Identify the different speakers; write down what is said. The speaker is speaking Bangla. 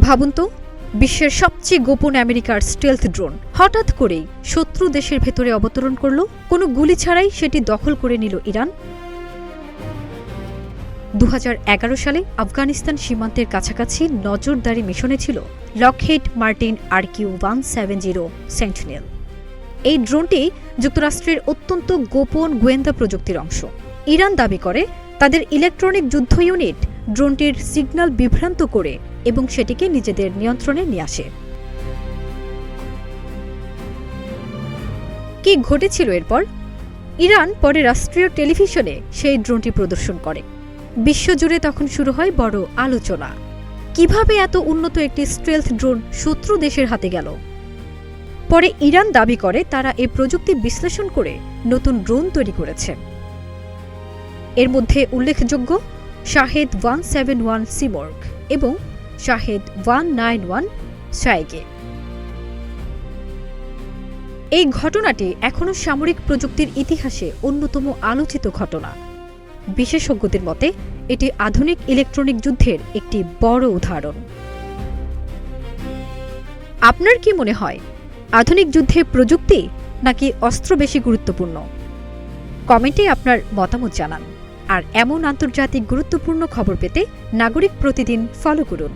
Speaker 1: ভাবুন তো, বিশ্বের সবচেয়ে গোপন আমেরিকার স্টেলথ ড্রোন হঠাৎ করেই শত্রু দেশের ভেতরে অবতরণ করল। কোনো গুলি ছাড়াই সেটি দখল করে নিল ইরান। 2011 সালে আফগানিস্তান সীমান্তের কাছাকাছি নজরদারি মিশনে ছিল লকহিড মার্টিন RQ-170 সেন্টিনেল। এই ড্রোনটি যুক্তরাষ্ট্রের অত্যন্ত গোপন গোয়েন্দা প্রযুক্তির অংশ। ইরান দাবি করে তাদের ইলেকট্রনিক যুদ্ধ ইউনিট ড্রোনটির সিগন্যাল বিভ্রান্ত করে এবং সেটিকে নিজেদের নিয়ন্ত্রণে নিয়ে আসে। কি ঘটেছিল এরপর? ইরান পরে রাষ্ট্রীয় টেলিভিশনে সেই ড্রোনটি প্রদর্শন করে। বিশ্বজুড়ে তখন শুরু হয় বড় আলোচনা। কিভাবে এত উন্নত একটি স্টেলথ ড্রোন শত্রু দেশের হাতে গেল? পরে ইরান দাবি করে তারা এই প্রযুক্তি বিশ্লেষণ করে নতুন ড্রোন তৈরি করেছে। এর মধ্যে উল্লেখযোগ্য শাহেদ 171 সিমর্গ এবং শাহেদ 191 শায়েগে। এই ঘটনাটি এখনও সামরিক প্রযুক্তির ইতিহাসে অন্যতম আলোচিত ঘটনা। বিশেষজ্ঞদের মতে এটি আধুনিক ইলেকট্রনিক যুদ্ধের একটি বড় উদাহরণ। আপনার কি মনে হয়, আধুনিক যুদ্ধে প্রযুক্তি নাকি অস্ত্র বেশি গুরুত্বপূর্ণ? কমেন্টে আপনার মতামত জানান। আর এমন আন্তর্জাতিক গুরুত্বপূর্ণ খবর পেতে নাগরিক প্রতিদিন ফলো করুন।